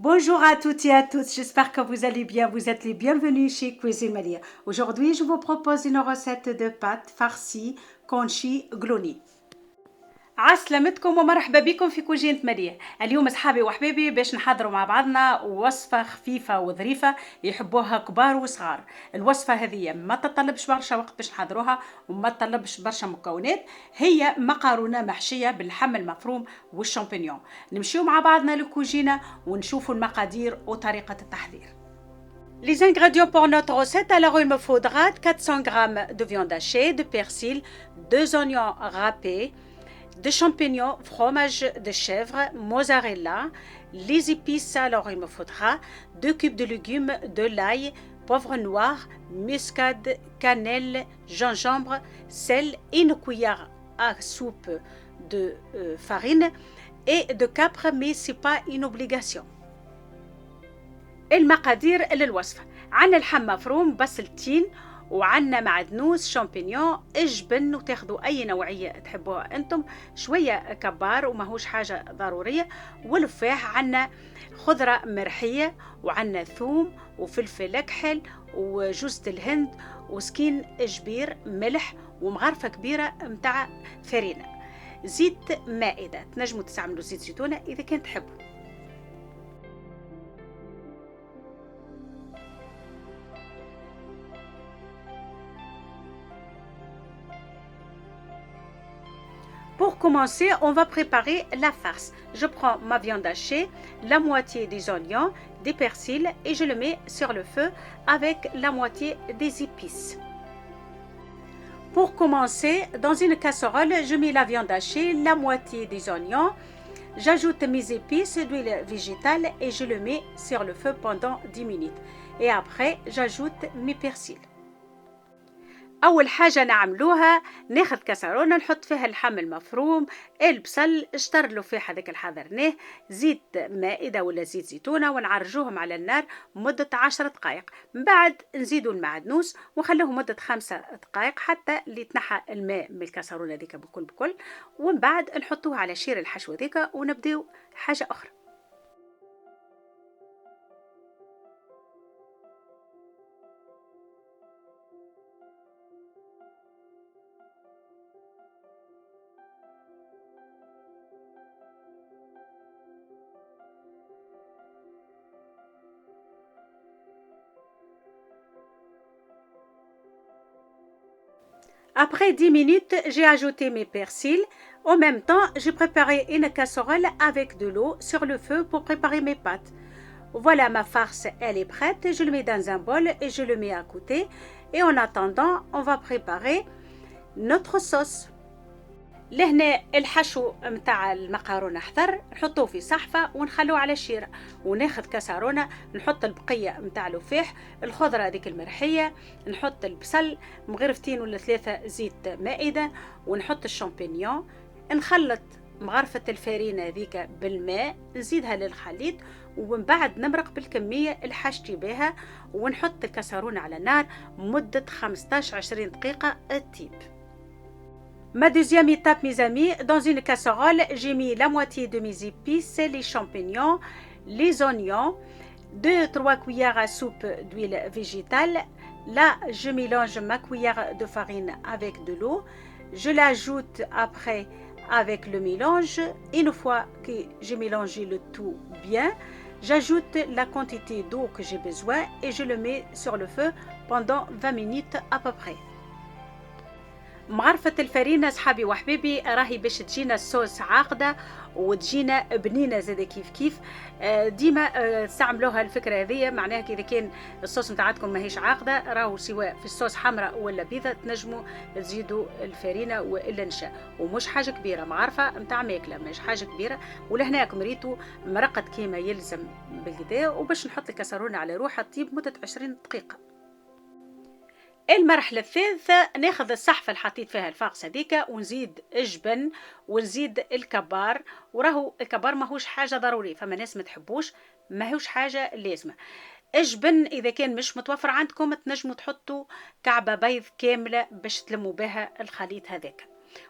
Bonjour à toutes et à tous, j'espère que vous allez bien, vous êtes les bienvenus chez Cuisine Malia. Aujourd'hui, je vous propose une recette de pâtes farcies كونشي gloni. عسلامتكم ومرحبا بكم في كوجينة ماريا. اليوم اصحابي وحبايبي باش نحضروا مع بعضنا وصفة خفيفة وظريفة يحبوها كبار وصغار. الوصفة هذه ما تطلبش برشا وقت باش نحضروها وما تطلبش برشا مكونات، هي مقارونة محشية باللحم المفروم والشامبينيون. نمشيو مع بعضنا للكوجينة ونشوفوا المقادير وطريقة التحضير. Les ingrédients pour notre recette, alors il me faudra 400 g de viande hachée, de persil, 2 oignons râpés, de champignons, fromage de chèvre, mozzarella, les épices, alors il me faudra 2 cubes de légumes, de l'ail, poivre noir, muscade, cannelle, gingembre, sel, une cuillère à soupe de farine et de capre, mais ce n'est pas une obligation. المقادير للوصفة: عنا اللحم مفروم، بصل، تين، وعنا معدنوس، شامبينيون، جبن، وتاخدوا أي نوعية تحبوها أنتم، شوية كبار وماهوش حاجة ضرورية، والفاح عنا خضرة مرحية، وعنا ثوم وفلفل أكحل وجوز الهند وسكين جبير، ملح ومغرفة كبيرة متاع فرينة، زيت مائدة، تنجموا تستعملوا زيت زيتونة إذا كان تحبوا. Pour commencer, on va préparer la farce. Je prends ma viande hachée, la moitié des oignons, des persils et je le mets sur le feu avec la moitié des épices. Pour commencer, dans une casserole, je mets la viande hachée, la moitié des oignons, j'ajoute mes épices d'huile végétale et je le mets sur le feu pendant 10 minutes. Et après, j'ajoute mes persils. أول حاجة نعملوها ناخذ كسرونة نحط فيها اللحم المفروم، البصل، اشتر فيه هذاك الحضرناه، زيت مائدة ولا زيت زيتونة، ونعرجوهم على النار مدة 10 دقائق. من بعد نزيدوا المعدنوس ونخلوه مدة 5 دقائق حتى اللي تنحى الماء من الكسرونة ذيك بكل، ومن بعد نحطوه على شير الحشو ذيك ونبداو حاجة أخرى. Après 10 minutes, j'ai ajouté mes persils. En même temps, j'ai préparé une casserole avec de l'eau sur le feu pour préparer mes pâtes. Voilà, ma farce, elle est prête. Je le mets dans un bol et je le mets à côté. Et en attendant, on va préparer notre sauce. لهنا الحشو متاع المقارونة حضر، نحطوه في صحفة ونخلوه على الشيرة، وناخذ كسرونة نحط البقية متاع الوفاح، الخضرة هذيك المرحية، نحط البصل مغرفتين ولا 3 زيت مائدة، ونحط الشامبينيون، نخلط مغرفة الفارينة هذيك بالماء، نزيدها للخليط، ومن بعد نمرق بالكمية اللي حاجتي بها، ونحط الكسرونة على النار مدة 15-20 دقيقة تطيب. Ma deuxième étape, mes amis, dans une casserole, j'ai mis la moitié de mes épices, les champignons, les oignons, 2-3 cuillères à soupe d'huile végétale. Là, je mélange ma cuillère de farine avec de l'eau. Je l'ajoute après avec le mélange. Une fois que j'ai mélangé le tout bien, j'ajoute la quantité d'eau que j'ai besoin et je le mets sur le feu pendant 20 minutes à peu près. مغرفة الفرينة صحابي وحبيبي راهي باش تجينا الصوص عاقدة وتجينا بنينة زادة كيف ديما استعملوها الفكرة هذه، معناها إذا كان الصوص متاعتكم ماهيش عاقدة راهو سواء في الصوص حمراء ولا بيضة تنجموا تزيدوا الفرينة وإلا نشا، ومش حاجة كبيرة، مغرفة متاع ماكلة مش حاجة كبيرة. ولهناكم ريتو مرقت كيما يلزم بالكدا، وباش نحط الكسرونة على روحها تطيب مدة 20 دقيقة. المرحلة الثالثة ناخذ الصحفة اللي حطيت فيها الفاقس هذيك ونزيد الجبن ونزيد الكبار، وراهو الكبار ماهوش حاجة ضروري، فما ناس ما تحبوش، ماهوش حاجة لازمة. الجبن إذا كان مش متوفر عندكم تنجموا تحطوا كعبة بيض كاملة باش تلموا بها الخليط هذاك.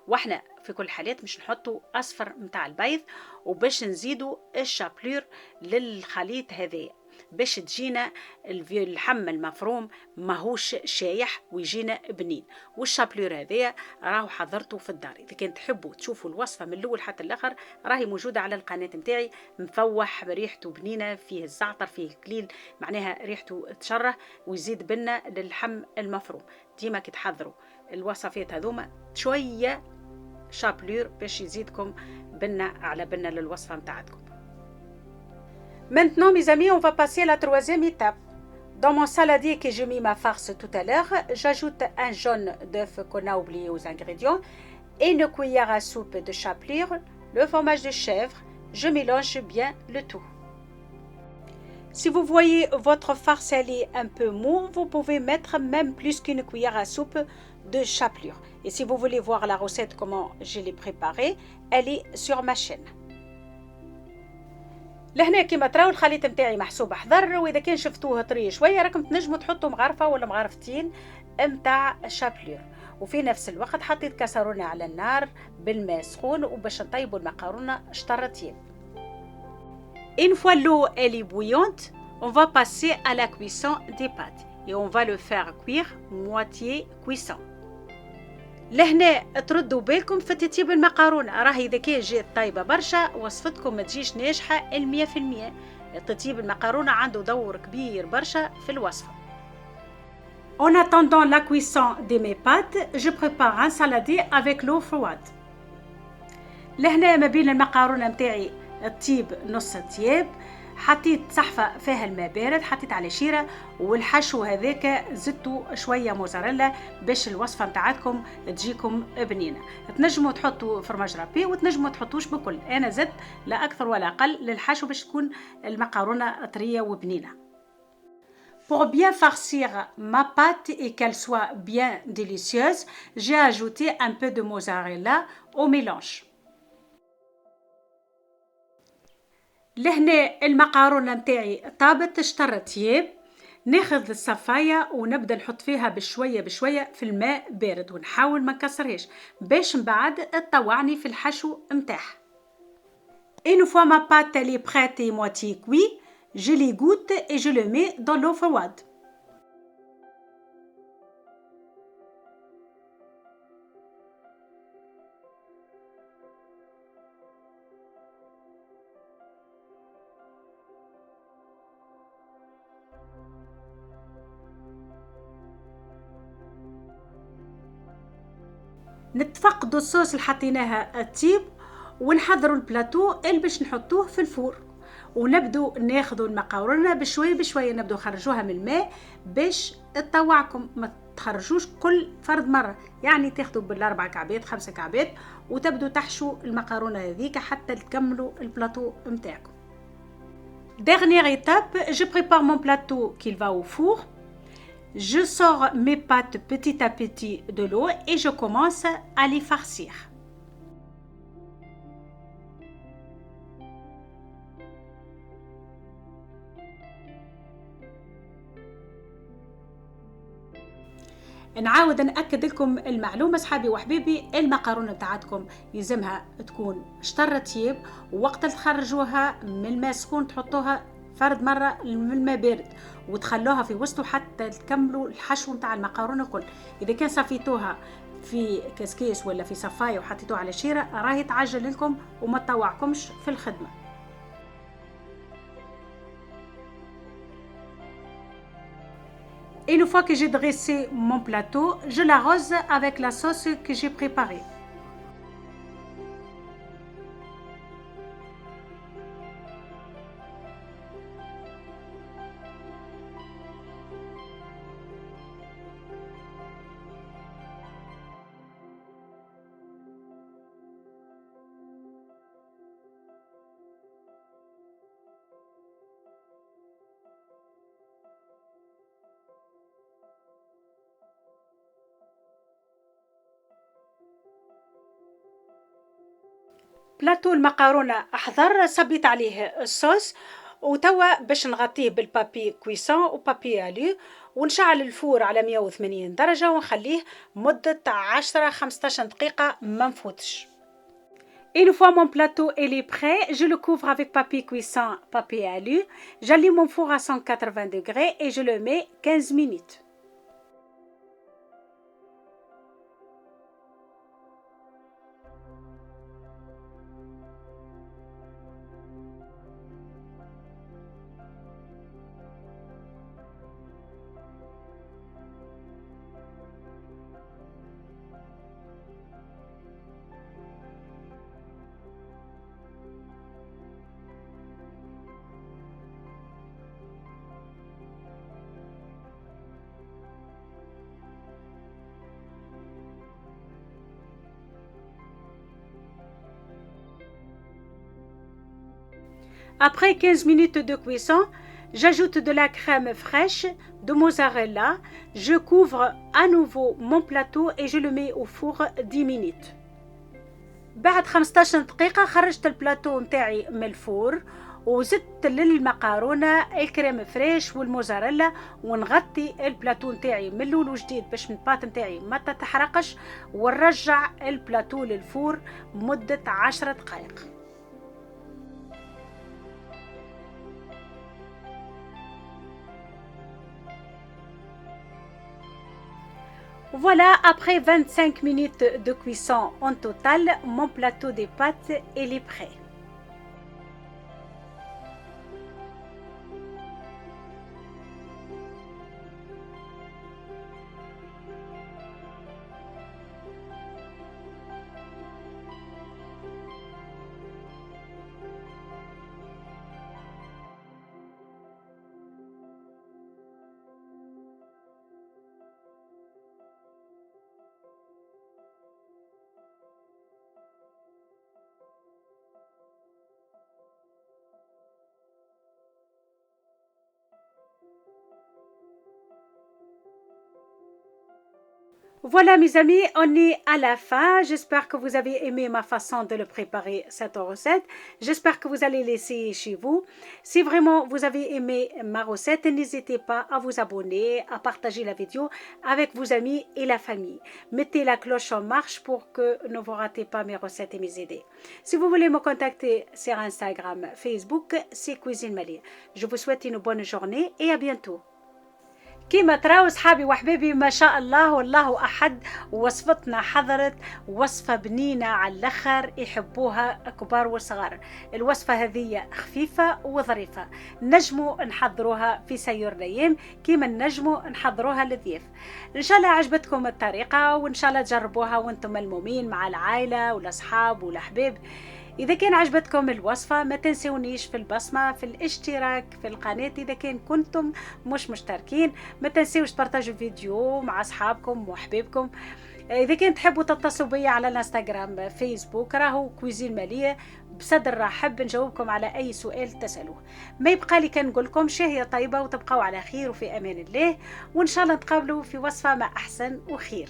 واحنا في كل الحالات مش نحطوا اصفر متاع البيض، وباش نزيدوا الشابلور للخليط هذايا باش تجينا اللحم المفروم ماهوش شايح ويجينا بنين. والشابلور هذايا راهو حضرته في الدار. اذا كان تحبوا تشوفوا الوصفه من الاول حتى الاخر راهي موجوده على القناه نتاعي. مفوح ريحته بنينه، فيه الزعتر، فيه كليل، معناها ريحته تشره ويزيد بنا للحم المفروم. ديما كي تحضروا الوصفات هذوما شويه شابلور باش يزيدكم بنا على بنا للوصفه نتاعتكم. Maintenant, mes amis, on va passer à la troisième étape. Dans mon saladier que j'ai mis ma farce tout à l'heure, j'ajoute un jaune d'œuf qu'on a oublié aux ingrédients et une cuillère à soupe de chapelure, le fromage de chèvre. Je mélange bien le tout. Si vous voyez votre farce elle est un peu mou, vous pouvez mettre même plus qu'une cuillère à soupe de chapelure. Et si vous voulez voir la recette comment je l'ai préparée, elle est sur ma chaîne. لهنا كيما تراو الخليط نتاعي محسوب حذر، واذا كان شفتوه طري شويه راكم تنجموا تحطوا مغرفه ولا مغرفتين نتاع شابلور. وفي نفس الوقت حطيت كاسرونه على النار بالماء سخون وباش نطيبوا المقارونه شطرتين. Une fois l'eau elle est bouillante, on va passer à la cuisson des pâtes et on va le faire cuire moitié cuisson. لهنا تردوا بالكم في تطيب المقارونة، راهي إذا كان جات طايبة برشا وصفتكم ما تجيش ناجحة 100%. تطيب المقارونة عنده دور كبير برشا في الوصفة. En attendant la cuisson de mes pâtes, je prépare un saladier avec l'eau froide. لهنا ما بين المقارونة متاعي تطيب نص طياب، حطيت صحفة فيها الماء بارد، حطيت على شيرة، والحشو هذاك زدتو شوية موزاريلا باش الوصفة متاعتكم تجيكم بنينة. تنجموا تحطوا فرماج رابي وتنجموا تحطوش بكل، أنا زدت لا أكثر ولا أقل للحشو باش تكون المقارونة طرية وبنينة. Pour bien farcir ma pâte et qu'elle soit bien délicieuse, j'ai ajouté un peu de mozzarella au mélange. لهنا المقارونة متاعي طابت شطرت طياب، ناخذ الصفاية ونبدأ نحط فيها بشوية بشوية في الماء بارد ونحاول ما نكسرهاش باش من بعد تطوعني في الحشو متاعها. Une fois ma pâte elle est prête et moitié cuite, je l'égoutte et je le mets dans l'eau froide. نتفقدوا الصوص اللي حطيناها الطيب ونحضروا البلاتو اللي باش نحطوه في الفور، ونبدو ناخذوا المقارونه بشويه بشويه، نبدو نخرجوها من الماء باش تطوعكم، ما تخرجوش كل فرد مره، يعني تاخذوا بالاربع كعبات 5 كعبات وتبدو تحشوا المقارونه هذيك حتى تكملوا البلاتو نتاعكم. Dernière étape, je prépare mon plateau qu'il va au four. Je sors mes pâtes petit à petit de l'eau et je commence à les farcir. نعاود نأكد لكم المعلومة صحابي وحبيبي، المقارونة بتاعتكم يلزمها تكون شطرة طيب، ووقت تخرجوها من الماء سخون تحطوها فرد مرة من الماء بارد وتخلوها في وسطه حتى تكملوا الحشو متاع المقارونة كل. إذا كان صفيتوها في كسكيس ولا في صفاية وحطيتوها على شيرة راهي تعجل لكم وما تطوعكمش في الخدمة. Une fois que j'ai dressé mon plateau, je l'arrose avec la sauce que j'ai préparée. بلاتو المقارونة أحضر، صبيت عليه الصوص وتوا باش نغطيه بالبابي كويسون وبابي الو ونشعل الفور على 180 درجة ونخليه مدة 10-15 دقيقة ما نفوتش. Une fois mon plateau est prêt, je le couvre avec papier cuisson, papier alu. J'allume mon four à 180 degrés et je le mets 15 minutes. Après 15 minutes de cuisson, j'ajoute de la crème fraîche de mozzarella. Je couvre à nouveau mon plateau et je le mets au four 10 minutes. بعد 15 دقيقة خرجت البلاطو نتاعي من الفور وزدت للمقارونة الكريم فريش والموزاريلا ونغطي البلاطو نتاعي من الاول وجديد باش الباط نتاعي ما تتحرقش ونرجع البلاطو للفور مدة 10 دقائق. Voilà, après 25 minutes de cuisson en total, mon plateau de pâtes est prêt. Voilà mes amis, on est à la fin. J'espère que vous avez aimé ma façon de le préparer, cette recette. J'espère que vous allez l'essayer chez vous. Si vraiment vous avez aimé ma recette, n'hésitez pas à vous abonner, à partager la vidéo avec vos amis et la famille. Mettez la cloche en marche pour que ne vous ratez pas mes recettes et mes idées. Si vous voulez me contacter sur Instagram, Facebook, c'est Cuisine Malia. Je vous souhaite une bonne journée et à bientôt. كيما تراو صحابي وحبيبي ما شاء الله والله أحد وصفتنا حضرت وصفة بنينة على الأخر يحبوها كبار وصغار. الوصفة هذه خفيفة وظريفة نجموا نحضروها في سير الأيام كيما نجموا نحضروها للضيف. إن شاء الله عجبتكم الطريقة وإن شاء الله تجربوها وانتم ملمومين مع العائلة والأصحاب والأحباب. إذا كان عجبتكم الوصفة ما تنسونيش في البصمة في الاشتراك في القناة. إذا كنتم مش مشتركين ما تنسوش تبارطاجوا الفيديو مع أصحابكم وحبيبكم. إذا كنت تحبوا تتصلوا بي على الانستغرام فيسبوك راهو كويزين مالية بصدر رحب نجاوبكم على أي سؤال تسألوه. ما يبقى لي كان نقولكم شهية طيبة وتبقوا على خير وفي أمان الله وإن شاء الله نتقابلوا في وصفة ما أحسن وخير.